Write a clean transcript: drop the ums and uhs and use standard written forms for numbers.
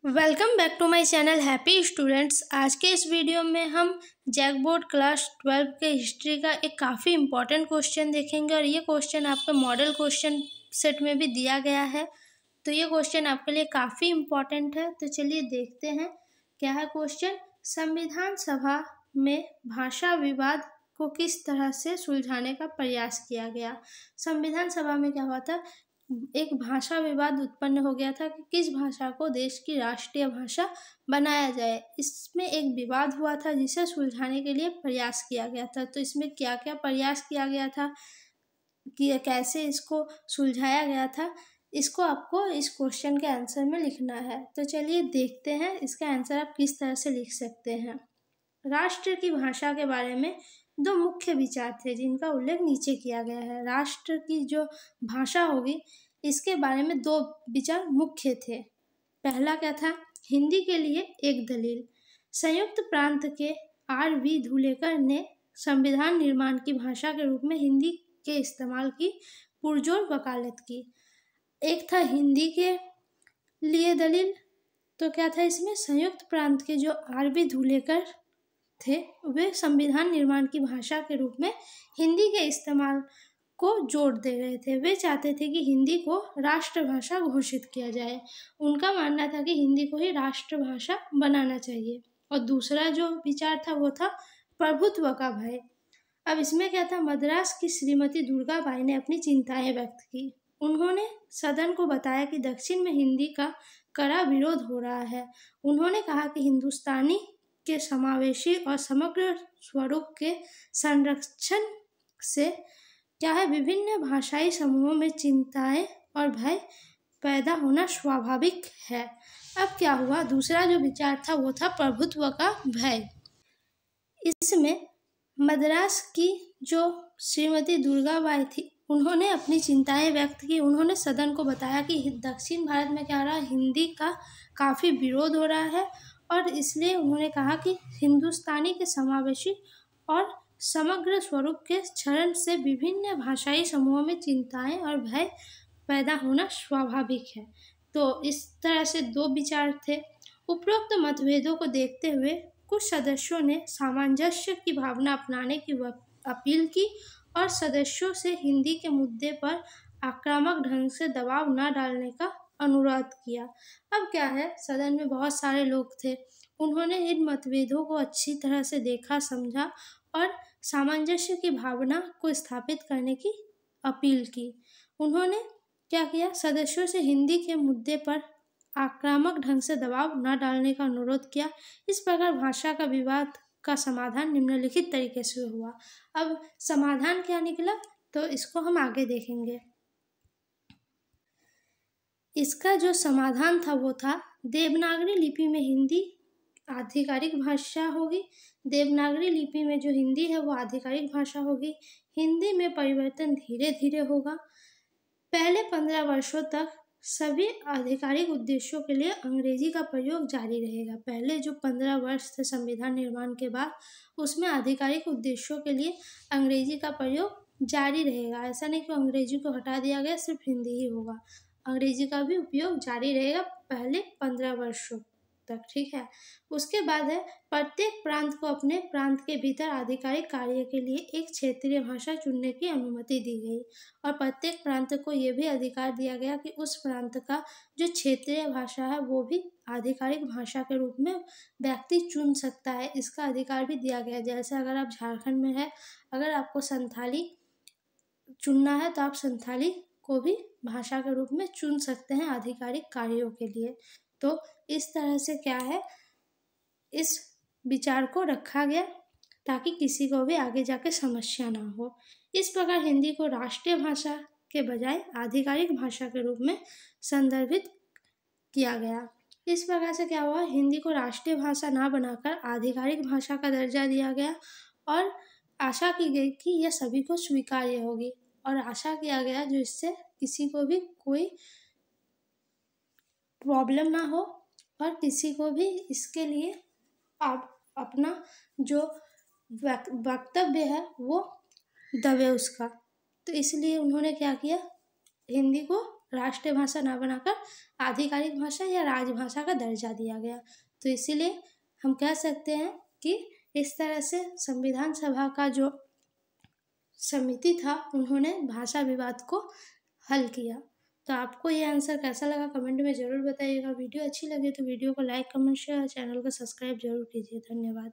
Welcome back to my channel happy students. आज के इस वीडियो में हम जैक बोर्ड क्लास 12 के हिस्ट्री का एक काफ़ी इम्पॉर्टेंट क्वेश्चन देखेंगे और ये क्वेश्चन आपके मॉडल क्वेश्चन सेट में भी दिया गया है। तो ये क्वेश्चन आपके लिए काफ़ी इम्पॉर्टेंट है। तो चलिए देखते हैं क्या है क्वेश्चन। संविधान सभा में भाषा विवाद को किस तरह से सुलझाने का प्रयास किया गया। संविधान सभा में क्या हुआ था, एक भाषा विवाद उत्पन्न हो गया था कि किस भाषा को देश की राष्ट्रीय भाषा बनाया जाए। इसमें एक विवाद हुआ था जिसे सुलझाने के लिए प्रयास किया गया था। तो इसमें क्या क्या प्रयास किया गया था कि कैसे इसको सुलझाया गया था, इसको आपको इस क्वेश्चन के आंसर में लिखना है। तो चलिए देखते हैं इसका आंसर आप किस तरह से लिख सकते हैं। राष्ट्र की भाषा के बारे में दो मुख्य विचार थे जिनका उल्लेख नीचे किया गया है। राष्ट्र की जो भाषा होगी इसके बारे में दो विचार मुख्य थे। पहला क्या था, हिंदी के लिए एक दलील। संयुक्त प्रांत के R.V. धुलेकर ने संविधान निर्माण की भाषा के रूप में हिंदी के इस्तेमाल की पुरजोर वकालत की। एक था हिंदी के लिए दलील, तो क्या था इसमें, संयुक्त प्रांत के जो R.V. धुलेकर थे वे संविधान निर्माण की भाषा के रूप में हिंदी के इस्तेमाल को जोड़ दे रहे थे। वे चाहते थे कि हिंदी को राष्ट्रभाषा घोषित किया जाए। उनका मानना था कि हिंदी को ही राष्ट्रभाषा बनाना चाहिए। और दूसरा जो विचार था वो था प्रभुत्व का भय। अब इसमें क्या था, मद्रास की श्रीमती दुर्गाबाई ने अपनी चिंताएं व्यक्त की। उन्होंने सदन को बताया कि दक्षिण में हिंदी का कड़ा विरोध हो रहा है। उन्होंने कहा कि हिंदुस्तानी के समावेशी और समग्र स्वरूप के संरक्षण से क्या है, विभिन्न भाषाई समूहों में चिंताएं और भय पैदा होना स्वाभाविक है। अब क्या हुआ, दूसरा जो विचार था वो था प्रभुत्व का भय। इसमें मद्रास की जो श्रीमती दुर्गाबाई थी उन्होंने अपनी चिंताएं व्यक्त की। उन्होंने सदन को बताया कि दक्षिण भारत में क्या हो रहा है, हिंदी का काफ़ी विरोध हो रहा है और इसलिए उन्होंने कहा कि हिंदुस्तानी के समावेशी और समग्र स्वरूप के क्षरण से विभिन्न भाषाई समूहों में चिंताएं और भय पैदा होना स्वाभाविक है। तो इस तरह से दो विचार थे। उपरोक्त मतभेदों को देखते हुए कुछ सदस्यों ने सामंजस्य की भावना अपनाने की अपील की और सदस्यों से हिंदी के मुद्दे पर आक्रामक ढंग से दबाव न डालने का अनुरोध किया। अब क्या है, सदन में बहुत सारे लोग थे, उन्होंने इन मतभेदों को अच्छी तरह से देखा, समझा और सामंजस्य की भावना को स्थापित करने की अपील की। उन्होंने क्या किया, सदस्यों से हिंदी के मुद्दे पर आक्रामक ढंग से दबाव न डालने का अनुरोध किया। इस प्रकार भाषा का विवाद का समाधान निम्नलिखित तरीके से हुआ। अब समाधान क्या निकला तो इसको हम आगे देखेंगे। इसका जो समाधान था वो था, देवनागरी लिपि में हिंदी आधिकारिक भाषा होगी। देवनागरी लिपि में जो हिंदी है वो आधिकारिक भाषा होगी। हिंदी में परिवर्तन धीरे धीरे होगा। पहले 15 वर्षों तक सभी आधिकारिक उद्देश्यों के लिए अंग्रेजी का प्रयोग जारी रहेगा। पहले जो 15 वर्ष थे संविधान निर्माण के बाद, उसमें आधिकारिक उद्देश्यों के लिए अंग्रेजी का प्रयोग जारी रहेगा। ऐसा नहीं कि अंग्रेजी को हटा दिया गया, सिर्फ हिंदी ही होगा। अंग्रेजी का भी उपयोग जारी रहेगा पहले 15 वर्षों तक, ठीक है। उसके बाद है, प्रत्येक प्रांत को अपने प्रांत के भीतर आधिकारिक कार्य के लिए एक क्षेत्रीय भाषा चुनने की अनुमति दी गई और प्रत्येक प्रांत को यह भी अधिकार दिया गया कि उस प्रांत का जो क्षेत्रीय भाषा है वो भी आधिकारिक भाषा के रूप में व्यक्ति चुन सकता है। इसका अधिकार भी दिया गया है। जैसे अगर आप झारखंड में है, अगर आपको संथाली चुनना है तो आप संथाली को भी भाषा के रूप में चुन सकते हैं आधिकारिक कार्यों के लिए। तो इस तरह से क्या है, इस विचार को रखा गया ताकि किसी को भी आगे जाके समस्या ना हो। इस प्रकार हिंदी को राष्ट्रीय भाषा के बजाय आधिकारिक भाषा के रूप में संदर्भित किया गया। इस प्रकार से क्या हुआ, हिंदी को राष्ट्रीय भाषा ना बनाकर आधिकारिक भाषा का दर्जा दिया गया और आशा की गई कि यह सभी को स्वीकार्य होगी और आशा किया गया जो इससे किसी को भी कोई प्रॉब्लम ना हो और किसी को भी इसके लिए आप अपना जो वक्तव्य है वो दबे उसका। तो इसलिए उन्होंने क्या किया, हिंदी को राष्ट्रीय भाषा ना बनाकर आधिकारिक भाषा या राजभाषा का दर्जा दिया गया। तो इसीलिए हम कह सकते हैं कि इस तरह से संविधान सभा का जो समिति था उन्होंने भाषा विवाद को हल किया। तो आपको ये आंसर कैसा लगा कमेंट में ज़रूर बताइएगा। वीडियो अच्छी लगे तो वीडियो को लाइक कमेंट शेयर और चैनल को सब्सक्राइब जरूर कीजिए। धन्यवाद।